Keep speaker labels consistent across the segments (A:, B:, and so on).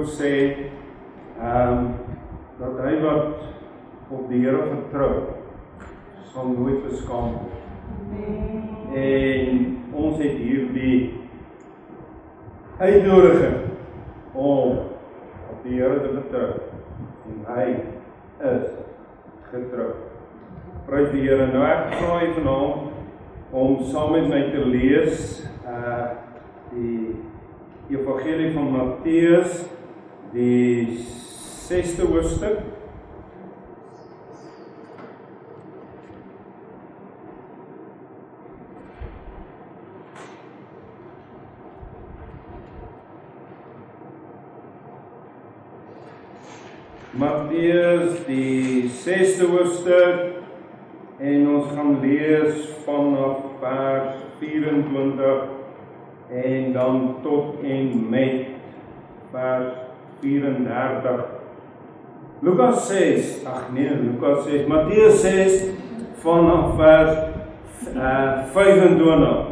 A: woord sê, dat hy wat op die Here vertrou, sal nooit beskaam word. En ons het hier die uitnodiging om op die Here te vertrou. En hy is getrou. Prys die Here. Nou ek vra jy vanaand om saam met my te lees die Evangelie van Matteus, die 6de hoofstuk. Matteus, die 6de hoofstuk, en ons gaan lees vanaf vers 24 en dan tot en met vers 34. Lukas 6, Matteus 6 vanaf vers 25.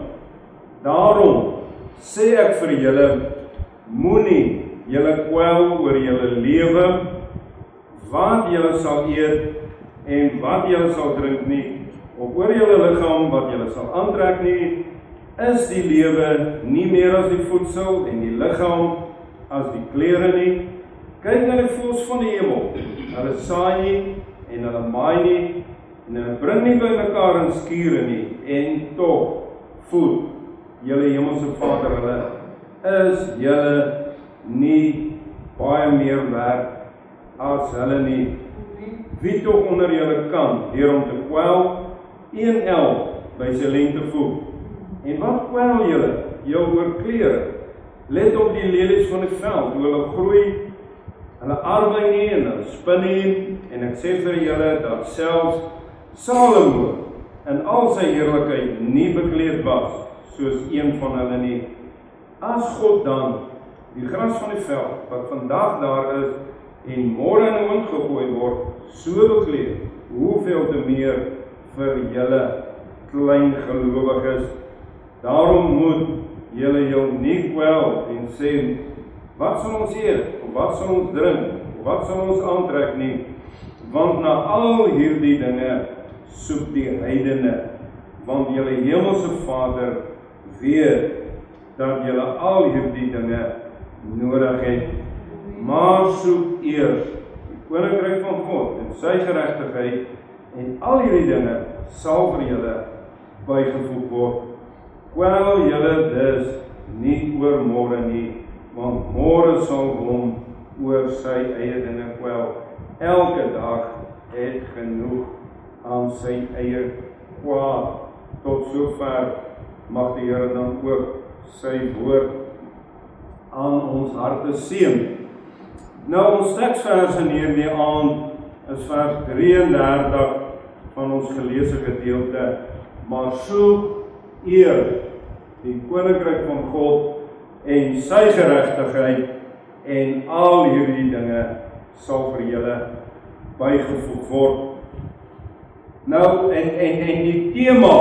A: Daarom sê ek vir julle, moenie julle kwel oor julle lewe, wat julle sal eet en wat julle sal drink nie, of oor julle liggaam wat julle sal aantrek nie. Is die lewe nie meer as die voedsel en die liggaam as die klere nie? Kyk na die voëls van die hemel. Hulle saai nie en hulle maai nie en hulle bring nie bymekaar in skure nie, en tog voed julle hemelse Vader hulle. Is julle nie baie meer werd as hulle nie? Wie tog onder julle kan, deur om te kwel, een el by sy lengte voeg? En wat kwel julle, jou oor klere? Let op die lelies van die veld, hoe hulle groei, hulle arbei nie en hulle spin nie, en ek sê vir julle dat selfs Salomo in al sy heerlikheid nie bekleed was, soos een van hulle nie. As God dan die gras van die veld, wat vandag daar is, en môre in die wind gegooi word, so bekleed, hoeveel te meer vir julle klein gelowiges. Daarom moet julle jou nie kwel en sê, wat sal ons eet, of wat sal ons drink, of wat sal ons aantrek nie, want na al hierdie dinge soek die heidene, want julle hemelse Vader weet dat julle al hierdie dinge nodig het. Maar soek eers die koninkryk van God en sy geregtigheid, en al hierdie dinge sal vir julle bygevoeg word. Kwel julle dus nie oor môre nie, want môre sal hom oor sy eie dinge kwel. Elke dag het genoeg aan sy eie kwaad. Tot sover mag die Here dan ook sy woord aan ons harte seën. Nou ons teksvers in hierdie aand is vers 33 van ons geleesde gedeelte. Maar soek eers die koninkryk van God en sy geregtigheid, en al hierdie dinge sal vir julle bygevoeg word. Nou en die tema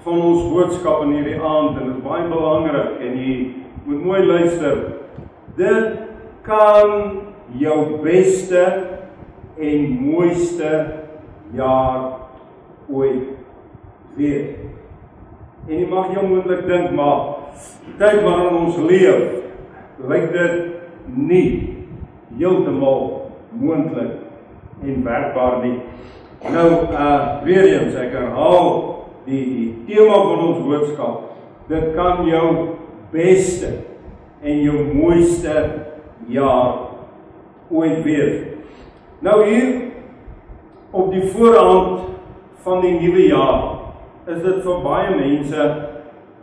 A: van ons boodskap in hierdie aand, en dit is baie belangrik, en jy moet mooi luister. Dit kan jou beste en mooiste jaar ooit wees. En jy mag jou moontlik dink, maar tyd waarin ons leef, lyk dit nie heeltemal moontlik en werkbaar nie. Nou, weer eens, ek herhaal die tema van ons boodskap. Dit kan jou beste en jou mooiste jaar ooit wees. Nou hier, op die voorhand van die nuwe jaar, is dit vir baie mense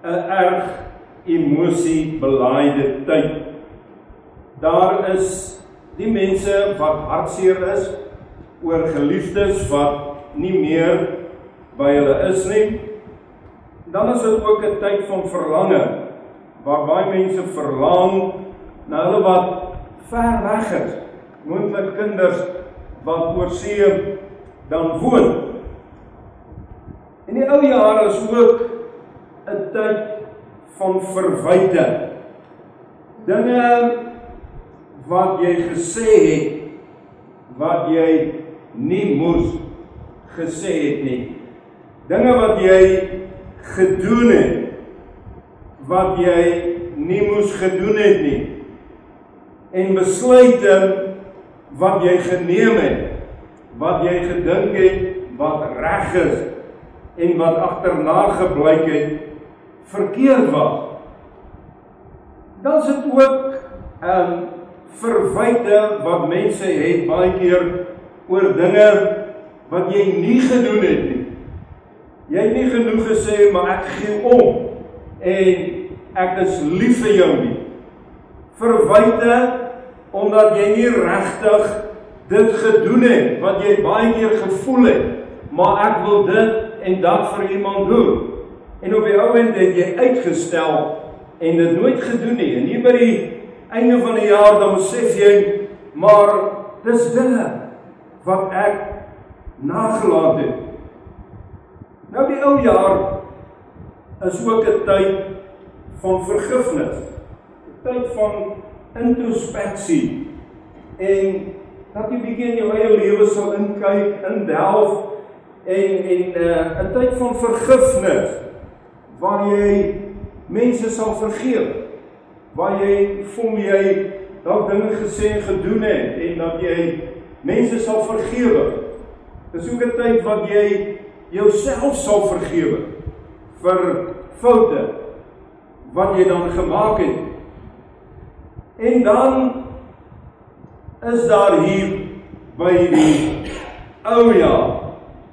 A: 'n erg emosie-belaaide tyd. Daar is die mense wat hartseer is oor geliefdes wat nie meer by hulle is nie. Dan is dit ook 'n tyd van verlange, waar baie mense verlang na hulle wat ver weg is, moontlik kinders wat oor see dan woon. En die ou jare is ook 'n tyd van verwyte. Dinge wat jy gesê het, wat jy nie moes gesê het nie. Dinge wat jy gedoen het, wat jy nie moes gedoen het nie. En besluite wat jy geneem het, wat jy gedink het, wat reg is, en wat agterna geblyk het, verkeerd was. Dan is dit ook verwyte wat mense het baie keer oor dinge wat jy nie gedoen het nie. Jy het nie genoeg gesê, maar ek gee om en ek is lief vir jou nie. Verwyte omdat jy nie regtig dit gedoen het wat jy baie keer gevoel het, maar ek wil dit en dat vir iemand doen. En op die ouend het jy uitgestel en dit nooit gedoen nie. En hier by die einde van die jaar dan besef jy, maar dis dinge wat ek nagelaat het. Nou die ou jaar is ook 'n tyd van vergifnis, 'n tyd van introspeksie en dat jy bietjie in jou eie lewe sal inkyk, indelf en 'n tyd van vergifnis waar jy mense sal vergeef, waar jy voel jy dalk dinge gesê en gedoen het en dat jy mense sal vergewe. Dis ook 'n tyd wat jy jouself sal vergewe vir foute wat jy dan gemaak het. En dan is daar hier by die ou jaar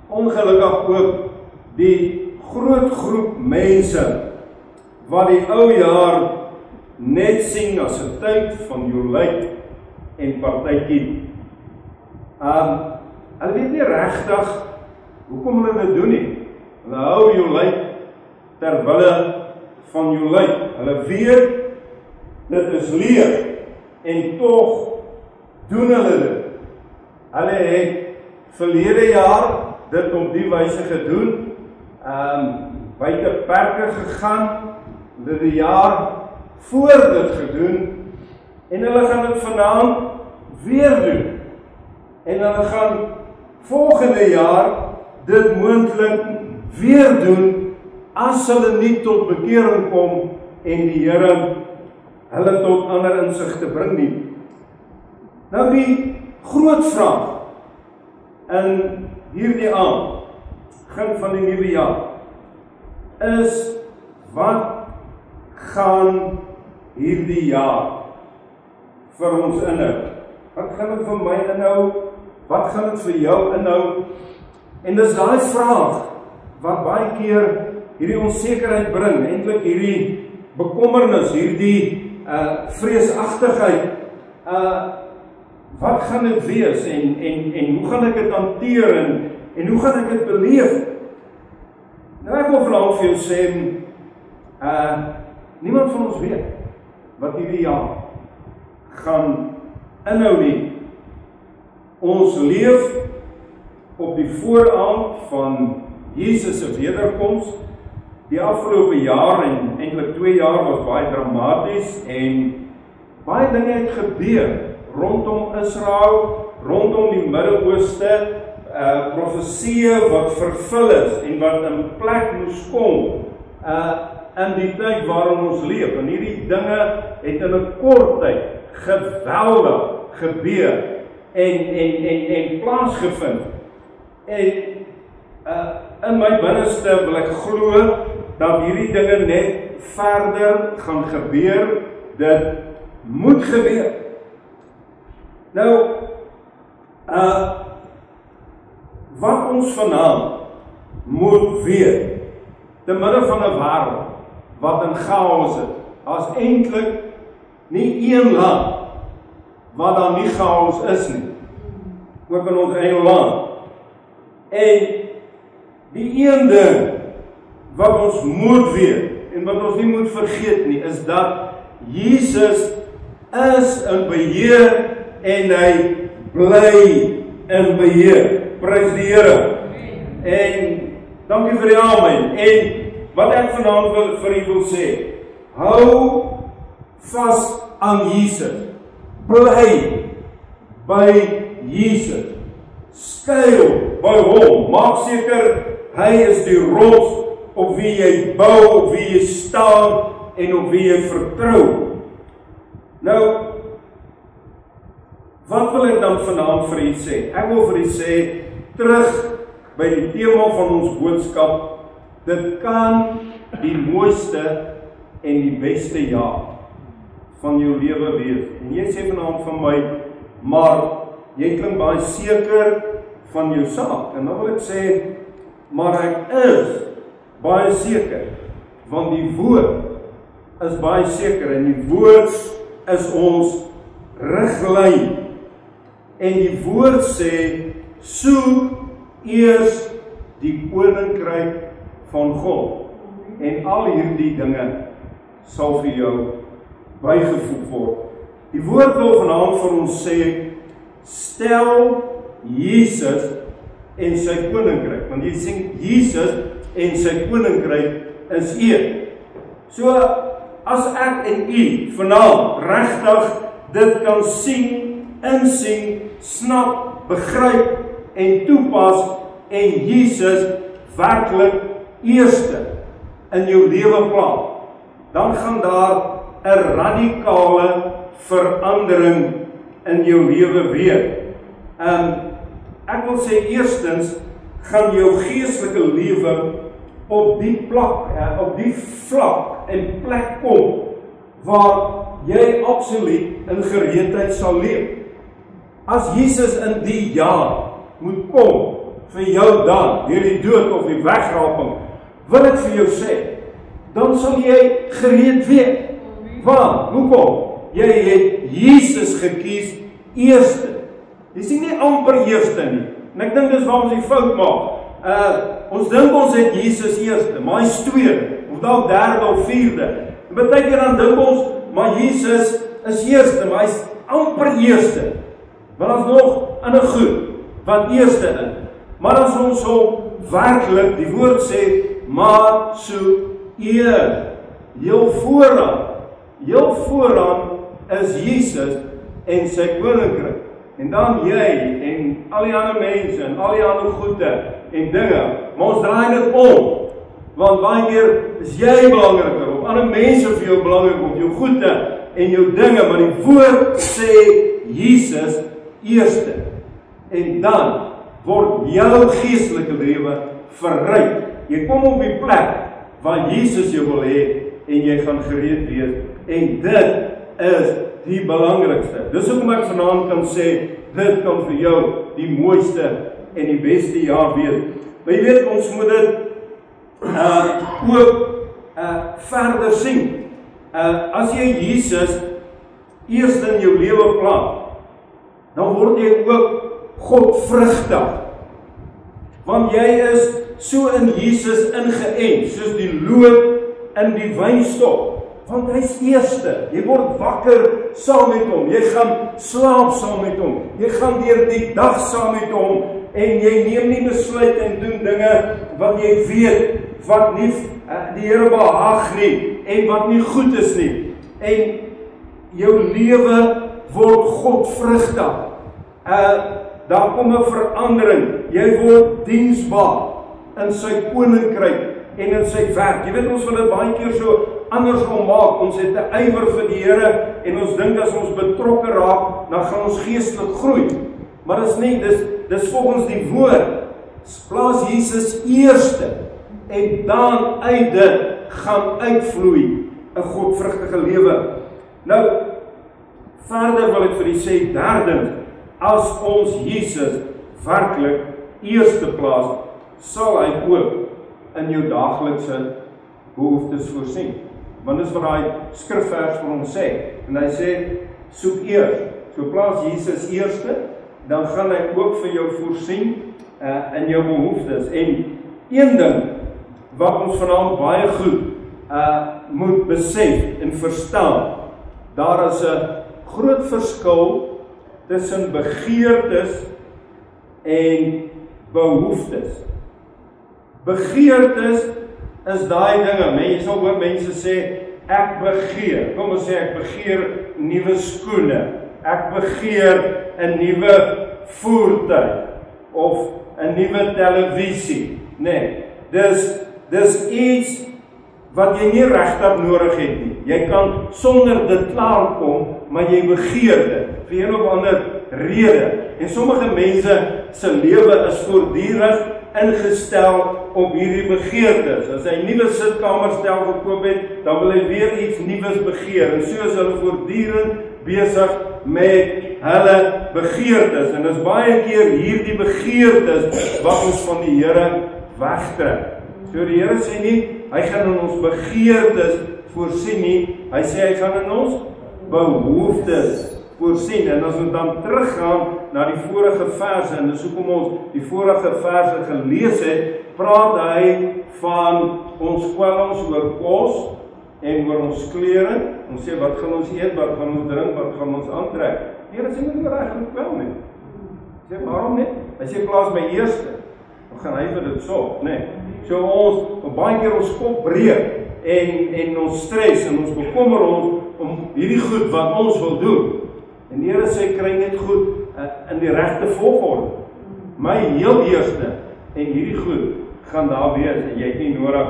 A: ongelukkig ook die groot groep mense wat die ou jaar net sien as 'n tyd van jolijt en partytjie. Hulle weet nie regtig hoekom hulle dit doen nie. Hulle hou jolijt ter wille van jolijt. Hulle weet dit is leeg en tog doen hulle dit. Hulle het verlede jaar dit op die wyse gedoen, buite perke gegaan, hulle die jaar voor dit gedoen, en hulle gaan dit vanaand weer doen. En hulle gaan volgende jaar dit moontlik weer doen, as hulle nie tot bekering kom en die Here hulle tot ander insigte bring nie. Nou die groot vraag in hierdie aand, begin van die nuwe jaar, is wat gaan hierdie jaar vir ons inhou? Wat gaan dit vir my inhou? Wat gaan dit vir jou inhou? En dis daai vraag wat baie keer hierdie onsekerheid bring, eintlik hierdie bekommernis, hierdie vreesagtigheid. Wat gaan dit wees en hoe gaan ek dit hanteer en hoe gaan ek dit beleef? Nou ek wil vanavond vir jou sê, niemand van ons weet wat hierdie jaar gaan inhou nie. Ons leef op die vooraand van Jesus se wederkoms. Die afgelope jaar en eintlik 2 jaar was baie dramaties en baie dinge het gebeur rondom Israel, rondom die Midde-Ooste, profesieë wat vervul is en wat in plek moes kom in die tyd waarin ons leef. En hierdie dinge het in 'n kort tyd geweldig gebeur en plaasgevind. En in my binneste wil ek glo dat hierdie dinge net verder gaan gebeur. Dit moet gebeur. Nou, wat ons vanaand moet weet, te midde van 'n wêreld wat in chaos is, as eintlik nie een land wat daar nie chaos is nie, ook in ons eie land. En die een ding wat ons moet weet, en wat ons nie moet vergeet nie, is dat Jesus is in beheer en hy bly in beheer. Prys die Here. En dankie vir die amen. En wat ek vanaand vir u wil sê, hou vas aan Jesus. bly by Jesus. Skuil by hom. Maak seker hy is die rots op wie jy bou, op wie jy staan en op wie jy vertrou. Nou, wat wil ek dan vanaand vir u sê? Ek wil vir u sê, terug by die tema van ons boodskap, dit kan die mooiste en die beste jaar van jou lewe wees. En jy sê vanaand van my, maar jy klink baie seker van jou saak. En dan wil ek sê, maar ek is baie seker, want die woord is baie seker, en die woord is ons riglyn. En die woord sê, soek eers die koninkryk van God, en al hierdie dinge sal vir jou bygevoeg word. Die woord wil vanaand vir ons sê, stel Jesus en sy koninkryk, want jy sien, Jesus en sy koninkryk is een. So, as ek en u vanaand regtig dit kan sien, insien, snap, begryp en toepas, en Jesus werklik eerste in jou lewe plaas, dan gaan daar 'n radikale verandering in jou lewe weer. Ek wil sê eerstens, gaan jou geestelike lewe op die plek, op die vlak en plek kom, waar jy absoluut in gereedheid sal leef. As Jesus in die jaar moet kom, vir jou dan, deur die dood of die wegraping, wil ek vir jou sê, dan sal jy gereed wees. Want, hoekom? Jy het Jesus gekies eerste. Jy sien nie amper eerste nie. En ek dink dis waar ons die fout maak. Ons dink ons het Jesus eerste, maar hy's tweede, of dalk derde of vierde. En baie keer dan dink ons, maar Jesus is eerste, maar hy's amper eerste. Want as nog in 'n goed wat eerste in. Maar as ons hom werklik, die woord sê, maar so eer, heel vooraan is Jesus en sy koninkryk. En dan jy en al die ander mense en al die ander goede en dinge, maar ons draai dit om. Want baie keer is jy belangriker, of ander mense vir jou belangrik, of jou goede en jou dinge, maar die woord sê Jesus eerste. En dan word jou geestelike lewe verryk. Jy kom op die plek waar Jesus jou wil hê en jy gaan gereed wees. En dit is die belangrikste. Dis hoekom ek vanaand kan sê, dit kan vir jou die mooiste en die beste jaar wees. Maar jy weet, ons moet dit ook verder sien. As jy Jesus eers in jou lewe plaas, dan word jy ook godvrugtig. Want jy is so in Jesus ingeënt, soos die loot in die wynstok. Want hy's eerste. Jy word wakker saam met hom. Jy gaan slaap saam met hom. Jy gaan deur die dag saam met hom. En jy neem nie besluit en doen dinge wat jy weet, wat nie die Here behaag nie, en wat nie goed is nie. En jou lewe word godvrugtig. Daar kom 'n verandering. Jy word diensbaar in sy koninkryk en in sy werk. Jy weet, ons wil dit baie keer so andersom maak. Ons het 'n ywer vir die Here en ons dink as ons betrokke raak, dan gaan ons geestelik groei. Maar dis nie, dis volgens die woord. Plaas Jesus eerste en dan uit dit gaan uitvloei 'n godvrugtige lewe. Nou, verder wil ek vir u sê, derdens, as ons Jesus werklik eerste plaas, sal hy ook in jou daaglikse behoeftes voorsien. Want dis wat hy skrifvers vir ons sê. En hy sê, soek eers. So plaas Jesus eerste, dan gaan hy ook vir jou voorsien in jou behoeftes. En een ding wat ons vanaand baie goed moet besef en verstaan, daar is 'n groot verskil tussen begeertes en behoeftes. Begeertes is daai dinge, jy sal hoor mense sê, ek begeer, kom ons sê ek begeer nuwe skoene, ek begeer 'n nuwe voertuig of 'n nuwe televisie. Nee, dis iets wat jy nie regtig nodig het nie. Jy kan sonder dit klaarkom, maar jy begeer dit vir een of ander rede. En sommige mense se lewe is voortdurend ingestel op hierdie begeertes. As hy 'n nuwe sitkamerstel gekoop het, dan wil hy weer iets nuuts begeer. En so is hulle voortdurend besig met hulle begeertes. En dis baie keer hierdie begeertes wat ons van die Here wegtrek. So die Here sê nie, hy gaan in ons begeertes voorsien nie, hy sê hy gaan in ons behoeftes voorsien. En as ons dan teruggaan na die vorige verse, en dis hoekom ons die vorige verse gelees het, praat hy van ons kwellings oor kos en oor ons klere. Ons sê, wat gaan ons eet, wat gaan ons drink, wat gaan ons aantrek? Die Here sê, moet nie reg goed kwel nie. Hy sê, waarom nie? Hy sê, plaas my eerste. Dan gaan hy vir dit sorg, nee. So ons, baie keer ons kop breek, en ons stres, en ons bekommer ons, om hierdie goed wat ons wil doen. En die Here sê, kry net goed, in die regte volgorde. My heel eerste, en hierdie goed, gaan daar wees, en jy het nie nodig,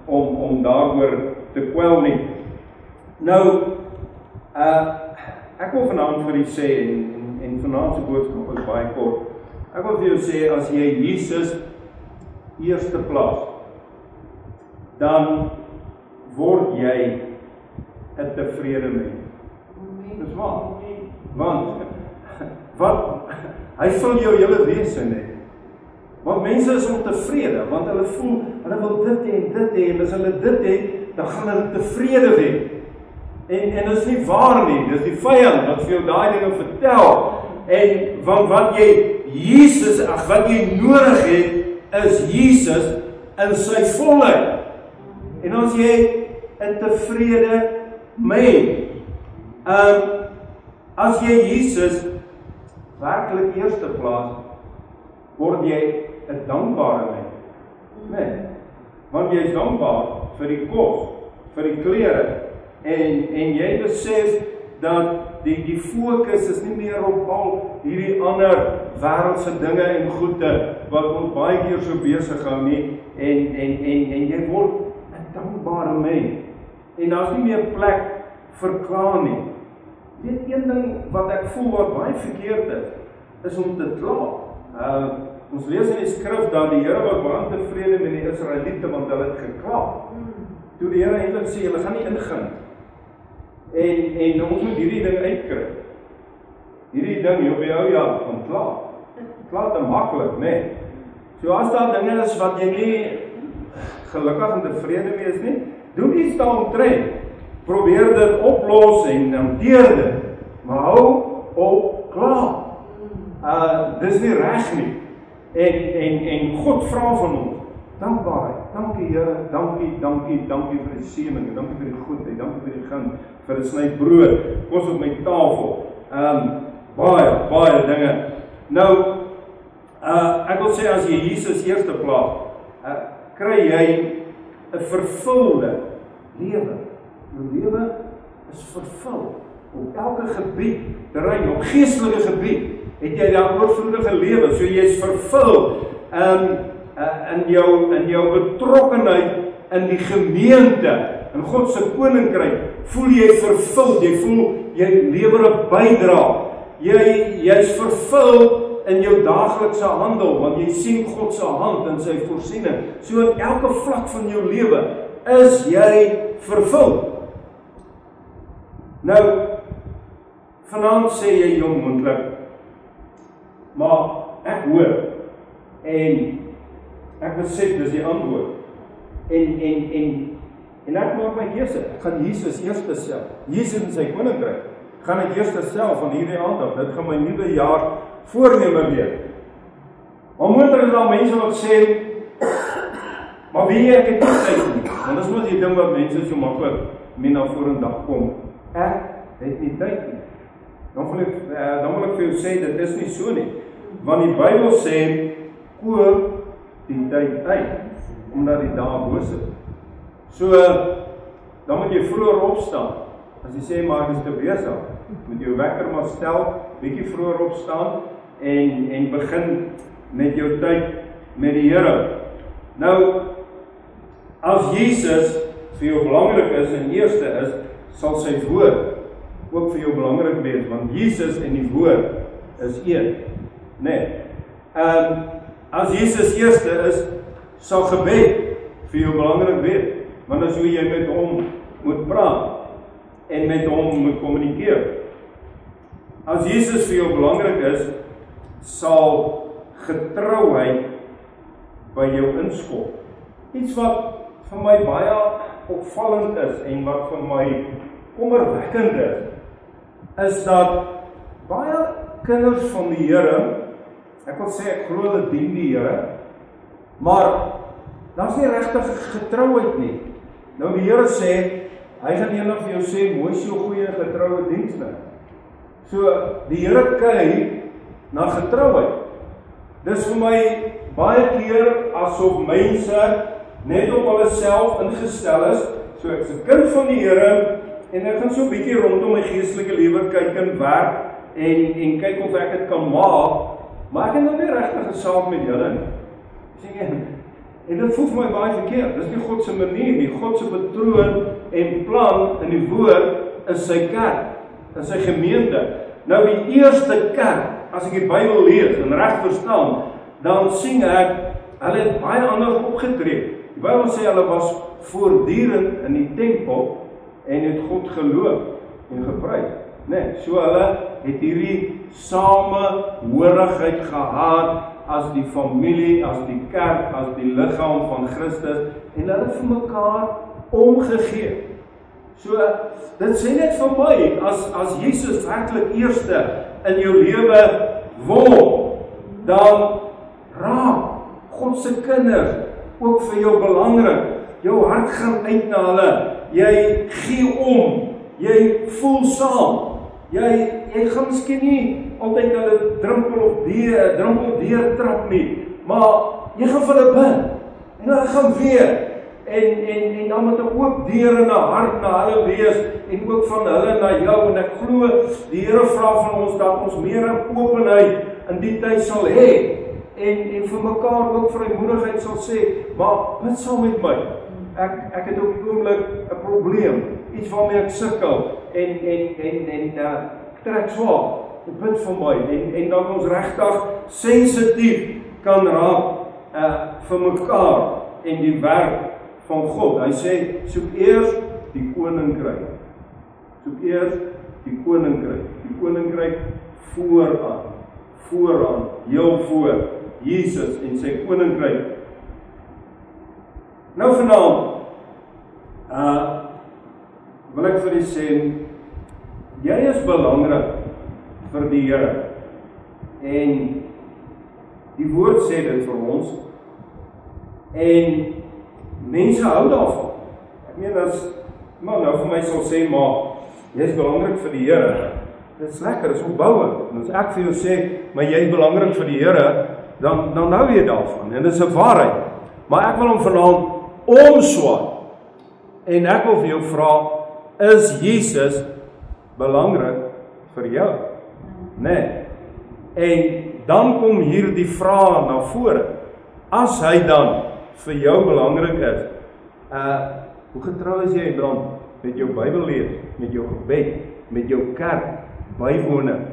A: om daaroor te kwel nie. Nou, ek wil vanaand vir u sê, en vanaand se boodskap is baie kort, ek wil vir jou sê, as jy Jesus eerste plaas, dan word jy 'n tevrede mens. Dis waar. Want hy vul jou hele wese net. Want mense is ontevrede, want hulle voel, hulle wil dit hê, en as hulle dit het, dan gaan hulle tevrede wees. En dit is nie waar nie, dis die vyand wat vir jou daai dinge vertel. En want wat jy nodig het, is Jesus in sy volheid. En as jy 'n tevrede mens, as jy Jesus werklik eerste plaas, word jy 'n dankbare mens. Nee, want jy is dankbaar vir die kos, vir die klere, en jy besef dat die fokus is nie meer op al hierdie ander wêreldse dinge en goede wat ons baie keer so besig hou nie, en jy word 'n dankbare mens. En daar's nie meer plek vir kla nie. Weet, een ding wat ek voel wat baie verkeerd is om te kla. Ons lees in die skrif dat die Here was baie tevrede met die Israeliete, want hulle het gekla. Toe die Here eintlik sê, julle gaan nie ingaan. En ons moet hierdie ding uitkry. Hierdie ding, jy op die ou jaar, van kla. Kla te maklik, nee. So as daar dinge is wat jy nie gelukkig en tevrede mee is nie, doen iets daaromtrent. Probeer dit oplos en hanteer dit. Maar hou op kla. Dis nie reg nie. En God vra van ons, dankbaarheid. Dankie Here, dankie vir die seëning, dankie vir die goedheid, dankie vir die gun, vir 'n sny brood, kos op my tafel. Baie dinge. Nou, ek wil sê, as jy Jesus eerste plaas, kry jy 'n vervulde lewe. Jou lewe is vervul op elke gebied, terrein, op geestelike gebied, het jy daar oorvloedige lewe, so jy is vervul in jou betrokkenheid in die gemeente, in God se koninkryk, voel jy vervul, jy voel jy lewer 'n bydrae, jy's vervul in jou daaglikse handel, want jy sien God se hand in sy voorsiening. So in elke vlak van jou lewe is jy vervul. Nou, vanaand sê jy jong moontlik, maar ek hoor, en ek besef dis die antwoord, en ek maak my keuse, ek gaan Jesus eerste stel, Jesus in sy koninkryk, gaan ek eerste stel van hierdie aand af, dit gaan my nuwe jaar voorneme weer. Maar moontlik is daar mense wat sê, maar weet jy, ek het nie tyd nie, want dis mos die ding wat mense so maklik mee na vorendag kom, ek het nie tyd nie. Dan wil ek vir jou sê, dit is nie so nie, want die Bybel sê, koop die tyd uit, omdat die dae boos is. So, dan moet jy vroeër opstaan, as jy sê, maar ek is te besig, Moet jou wekker maar stel, bietjie vroeër opstaan en begin met jou tyd met die Here. Nou, as Jesus vir jou belangrik is en eerste is, sal sy woord ook vir jou belangrik wees, want Jesus en die woord is een. Nee. As Jesus eerste is, sal gebed vir jou belangrik wees, want dis hoe jy met hom moet praat en met hom moet kommunikeer. As Jesus vir jou belangrik is, sal getrouheid by jou inskop. Iets wat vir my baie opvallend is en wat vir my kommerwekkend is dat baie kinders van die Here, ek wil sê ek glo hulle dien die Here, maar daar's nie regtig getrouheid nie. Nou die Here sê, hy gaan eendag vir jou sê, mooi so goeie getroue diensknegt. So die Here kyk na getrouheid. Dis vir my baie keer asof mense net op hulle self ingestel is, so ek is 'n kind van die Here, en ek gaan so 'n bietjie rondom my geestelike lewe kyk en werk, en kyk of ek dit kan maak, maar ek het nou nie regtig 'n saak met julle nie. En dit voel vir my baie verkeerd, dis nie God se manier nie. God se patroon en plan in die woord is sy kerk, is sy gemeente. Nou die eerste kerk, as ek die Bybel lees en reg verstaan, dan sien ek, hulle het baie anders opgetree. Die Bybel sê hulle was voortdurend in die tempel en het God geloof en geprys. Nee, so hulle het hierdie samehorigheid gehad as die familie, as die kerk, as die liggaam van Christus, en hulle het vir mekaar omgegee. So, dit sê net vir my, as Jesus werklik eerste in jou lewe word, dan raak God se kinders ook vir jou belangrik. Jou hart gaan uit na hulle. Jy gee om. Jy voel saam. Jy gaan miskien nie altyd hulle drempel deur trap nie, maar jy gaan vir hulle bid. En hulle gaan weer. En dan moet 'n oop deur in 'n hart na hulle wees en ook van hulle na jou. En ek glo die Here vra van ons dat ons meer in openheid in die tyd sal hê. En vir mekaar ook vrymoedigheid sal sê, maar bid saam met my. Ek het op die oomblik 'n probleem, iets waarmee ek sukkel en ek trek swaar. Bid vir my en dat ons regtig sensitief kan raak vir mekaar en die werk van God. Hy sê, soek eers die koninkryk. Soek eers die koninkryk. Die koninkryk vooraan, heel voor. Jesus en sy koninkryk. Nou vanaand wil ek vir u sê, jy is belangrik vir die Here. En die woord sê dit vir ons. En mense hou daarvan. Ek meen maar nou vir my sal sê, maar jy is belangrik vir die Here. Dit is lekker, dit is opbouend. En as ek vir jou sê, maar jy is belangrik vir die Here, dan hou jy daarvan, en dit is 'n waarheid. Maar ek wil hom vanaand omswaai, en ek wil vir jou vra, is Jesus belangrik vir jou? Nee. En dan kom hier die vraag na vore, as hy dan vir jou belangrik is, hoe getrou is jy dan met jou Bybel lees, met jou gebed, met jou kerk, bywoning?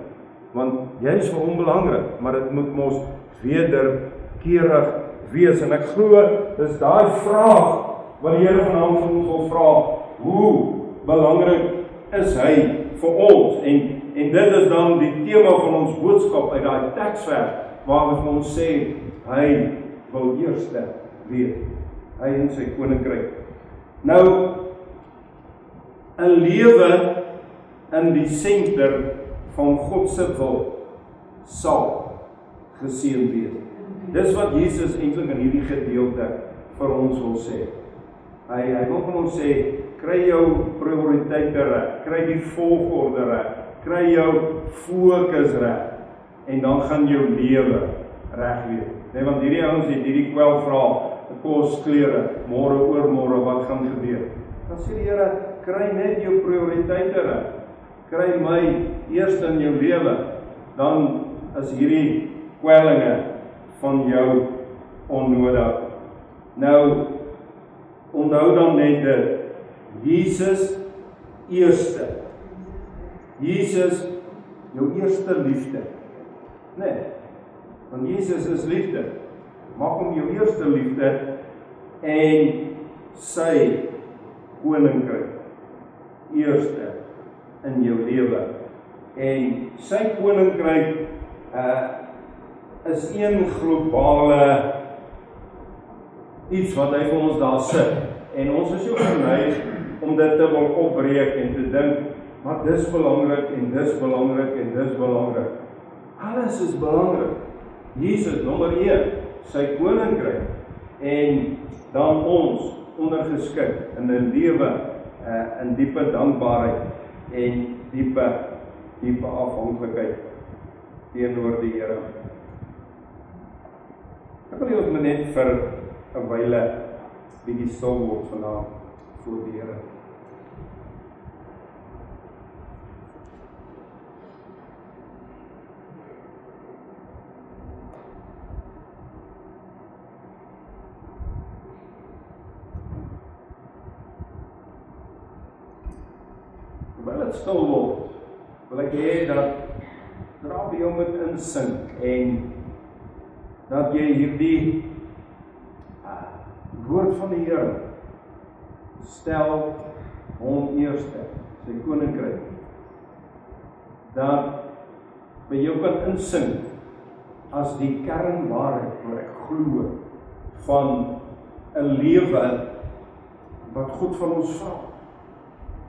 A: Want jy is vir hom belangrik, maar dit moet mos wederkerig wees. En ek glo, dis daai vraag wat die Here vanaand vir ons wil vra, hoe belangrik is hy vir ons? En dit is dan die tema van ons boodskap uit daai teksvers, waar ons vir ons sê, hy wil eerste wees. Hy in sy koninkryk. Nou, 'n lewe in die senter van God se wil sal geseën wees. Dis wat Jesus eintlik in hierdie gedeelte vir ons wil sê. Hy wil vir ons sê, kry jou prioriteite reg, kry die volgorde reg, kry jou fokus reg, en dan gaan jou lewe reg wees. Nee, want hierdie ouens het hierdie kwelvraag, kos, klere, môre oormôre, wat gaan gebeur? Dan sê die Here, kry net jou prioriteite reg. kry my eers in jou lewe, dan is hierdie kwellinge van jou onnodig. Nou, onthou dan net dit, Jesus eerste. Jesus, jou eerste liefde. Nee, want Jesus is liefde. Maak hom jou eerste liefde en sy koninkryk eerste in jou lewe. En sy koninkryk is een globale iets wat hy vir ons daar sit. En ons is so geneig om dit te wil opbreek en te dink, maar dis belangrik en dis belangrik en dis belangrik. Alles is belangrik. Jesus nommer 1, sy koninkryk, en dan ons ondergeskik in 'n lewe in diepe dankbaarheid en diepe afhanklikheid teenoor die Here. Ek wil ons net vir 'n wyle bietjie stil word vanaand voor die Here. Terwyl dit stil word, wil ek hê dat by jou moet insink en dat jy hierdie woord van die Here stel hom eerste, sy koninkryk, dat by jou kan insink as die kernwaarheid wat ek glo van 'n lewe wat God van ons vra.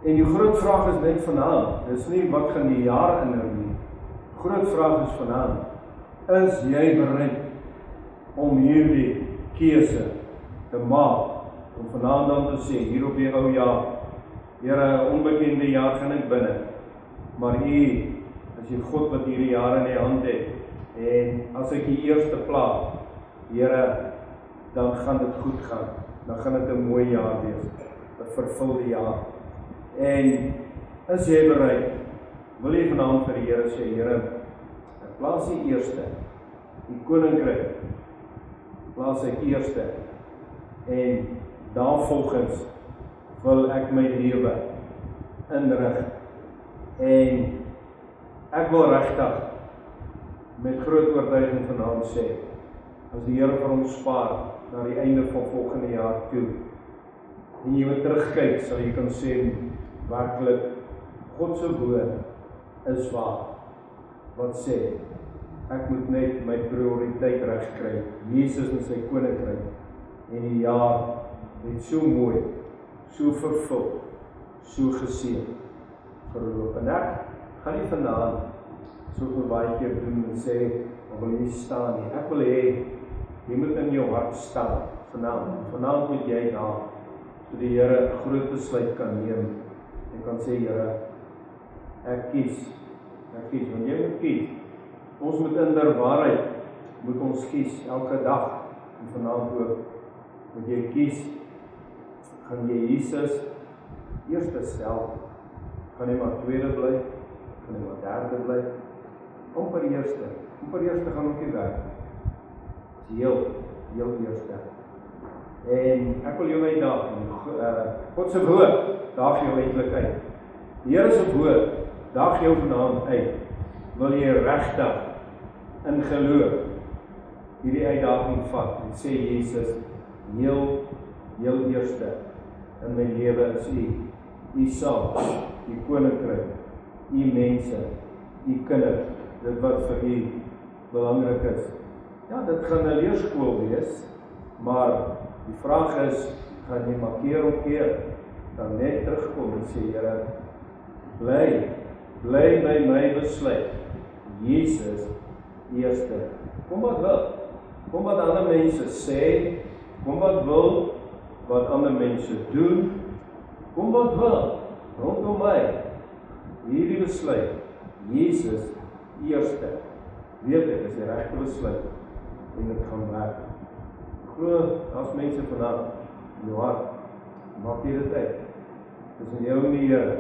A: En die groot vraag is net vanaand, dis nie wat gaan die jaar inhou nie. Groot vraag is vanaand, is jy bereid om hierdie keuse te maak, om vanaand dan te sê, hier op die ou jaar, Here, onbekende jaar gaan ek binne, maar U is die God wat hierdie jaar in die hand het, en as ek die eerste plaas, Here, dan gaan dit goed gaan, dan gaan dit 'n mooi jaar wees, 'n vervulde jaar. En is jy bereid, wil jy vanaand vir die Here sê, Here, ek plaas U eerste, die koninkryk, plaas ek eerste, en daarvolgens wil ek my lewe inrig, en ek wil regtig met groot oortuiging vanaand sê, as die Here vir ons spaar, na die einde van volgende jaar toe, en jy moet terugkyk, sal jy kan sê, werklik, God se woord is waar, wat sê, ek moet net my prioriteit regkry, Jesus en sy koninkryk, en die jaar het so mooi, so vervul, so geseën verloop. En ek gaan nie vanaand so baie keer doen en sê, ek wil nie staan nie. Ek wil hê, jy moet in jou hart staan, vanaand moet jy daar, so die Here 'n groot besluit kan neem, en kan sê, Here, ek kies, want jy moet kies. Ons moet in der waarheid, moet ons kies, elke dag, en vanaand ook, moet jy kies, gaan jy Jesus eerste stel, gaan jy maar tweede bly, gaan jy maar derde bly, om per eerste gaan ook nie werk, is heel eerste. En ek wil jou uitdaag, God se woord, daag jou eintlik uit. Die Here se woord, daag jou vanaand uit, wil jy regtig in geloof hierdie uitdaging vat, en sê Jesus, heel eerste in my lewe is U saak, U koninkryk, U mense, U kinders, dit wat vir U belangrik is. Ja, dit gaan 'n leerskool wees, maar die vraag is, gaan jy maar keer op keer dan net terugkom en sê, Here, bly by my besluit, Jesus eerste. Kom wat wil, kom wat ander mense sê, kom wat wil, wat ander mense doen, kom wat wil, rondom my, hierdie besluit, Jesus eerste, weet ek, is die regte besluit, en dit gaan werk. Glo, as mense vanaf, in jou hart, maak jy dit uit, tussen jou en die Here,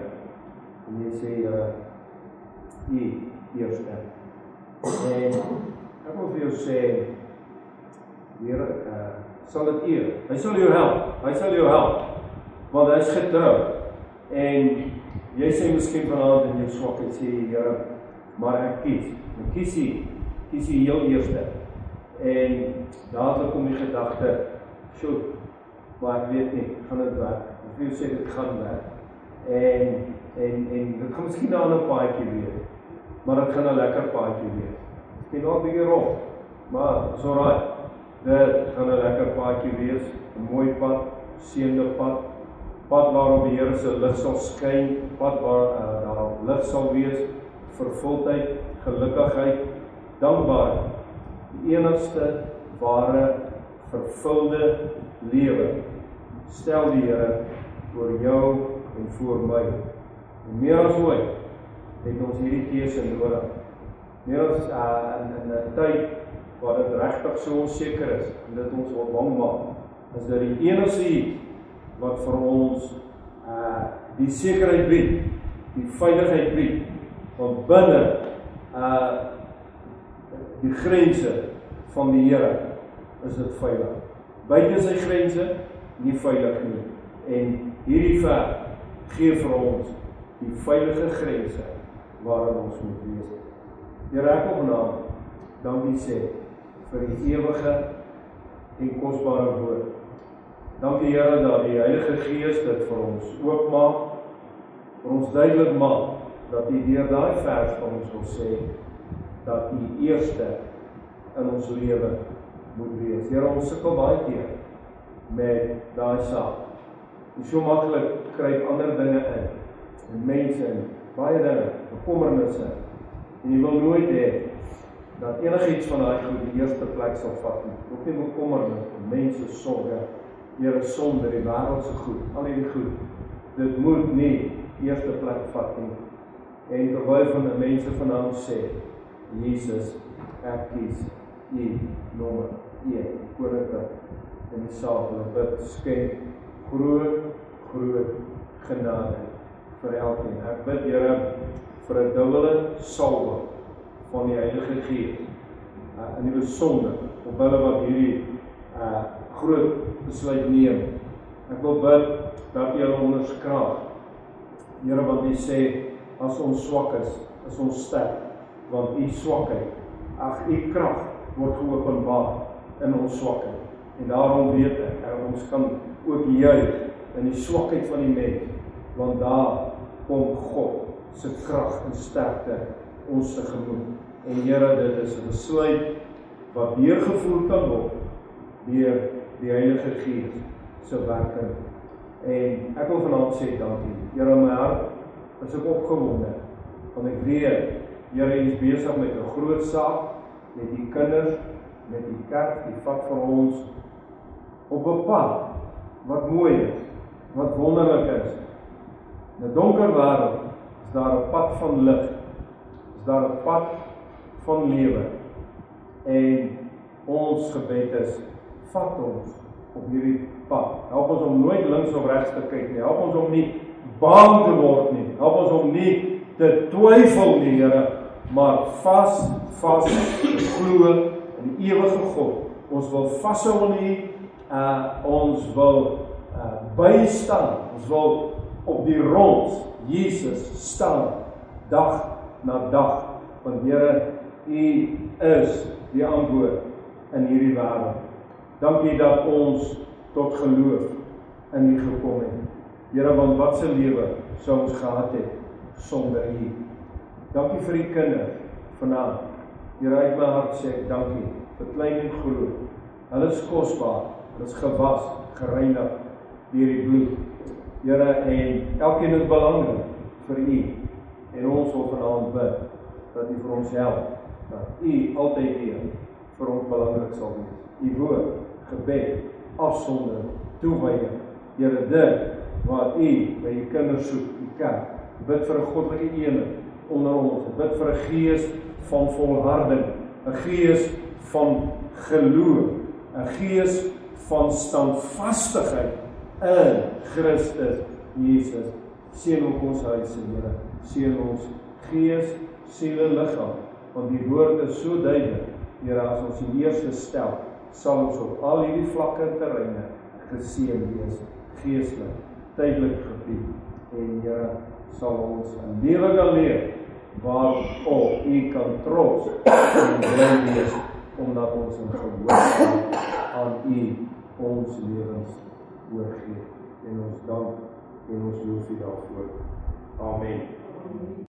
A: en jy sê, Here, U eerste. En ek wil vir jou sê, Here, sal dit eer. Hy sal jou help, want hy is getrou. En jy sê miskien vanaand in jou swakheid, sê Here, maar ek kies U heel eerste. En dadelik kom die gedagte, sjoe, maar ek weet nie, gaan dit werk? Of jy sê dit gaan werk. En dit gaan miskien 'n ander paadjie wees, maar dit gaan 'n lekker paadjie wees. Miskien nog 'n bietjie rof, maar is alright. Dit gaan 'n lekker paadjie wees, 'n mooi pad, seënde pad waarop die Here se lig sal skyn, pad waar daar lig sal wees, vervuldheid, gelukkigheid, dankbaarheid. Die enigste ware vervulde lewe stel die Here voor jou en voor my. En meer as ooit het ons hierdie keuse nodig. Meer as in 'n tyd waar dit regtig so onseker is en dit ons wil bang maak, is dit die enigste iets wat vir ons die sekerheid bied, die veiligheid bied, want binne die grense van die Here is dit veilig. Buite sy grense, nie veilig nie. En hierdie vers gee vir ons die veilige grense waarin ons moet wees. Here, ek wil vanaand dankie sê vir die ewige en kosbare woord. Dankie Here dat die Heilige Gees dit vir ons oopmaak, vir ons duidelik maak dat U deur daai vers vir ons wil sê dat U eerste in ons lewe moet wees. Here, ons sukkel baie keer met daai saak. En so maklik kruip ander dinge in, en mense in, baie dinge, bekommernisse, en jy wil nooit hê dat enigiets van daai goed die eerste plek sal vat nie. Ook nie bekommernis, mense sorge, Here sonde, die wêreldse goed, al hierdie goed, dit moet nie eerste plek vat nie. En terwyl van die mense vanaand sê, Jesus, ek kies U nommer 1, koninkrijk in die saal, en bid, skenk groot genade vir elkeen. Ek bid, Here, vir 'n dubbele salwing van die Heilige Gees, in die besonder, op hulle wat hierdie groot besluit neem. Ek wil bid dat U hulle onderskraag. Here, want U sê, as ons swak is ons sterk, want U swakheid, U krag word geopenbaar in ons swakheid. En daarom weet ek, ons kan ook juig in die swakheid van die mens, want daar kom God se krag en sterkte ons tegemoet. En Here, dit is 'n besluit wat deurgevoer kan word deur die Heilige Gees se werking. En ek wil vanaand sê dankie. Here, in my hart is ek opgewonde, want ek weet, Here, U is besig met 'n groot saak, met die kinders, met die kerk, die vat vir ons op 'n pad wat mooi is, wat wonderlik is. In 'n donker wêreld is daar 'n pad van lig, is daar 'n pad van lewe. En ons gebed is, vat ons op hierdie pad. Help ons om nooit links of regs te kyk nie. Help ons om nie bang te word nie. Help ons om nie te twyfel nie, Here, maar vas glo in die ewige God. Ons wil vashou aan U, ons wil bystaan, ons wil op die rond Jesus staan, dag na dag, want Here, U is die antwoord in hierdie wêreld. Dankie dat ons tot geloof in U gekom het. Here, want wat se lewe sou ons gehad het sonder U? Dankie vir die kinders vanaand. Here, uit my hart sê ek dankie vir klein en groot. Hulle is kosbaar, hulle is gewas, gereinig deur die bloed. Here, en elkeen is belangrik vir U. En ons wil vanaand bid dat U vir ons help, dat U altyd weer vir ons belangrik sal wees. U woord, gebed, afsondering, toewyding. Here, dit wat U by U kinders soek, U kerk. Bid vir 'n goddelike eenheid onder ons. Bid vir 'n gees van volharding, 'n gees van geloof, 'n gees van standvastigheid in Christus Jesus. Seën ook ons huise, Here. Seën ons gees, siel en liggaam, want die woord is so duidelik. Here, as ons die eerste stel, sal ons op al hierdie vlakke en terreine geseën wees, geestelik, tydelik gebied, en Here, sal ons 'n lewe kan leef waarop U kan trots en bly wees, omdat ons in gehoorsaam aan U ons lewens oorgee. En ons dank en ons loof U daarvoor. Amen.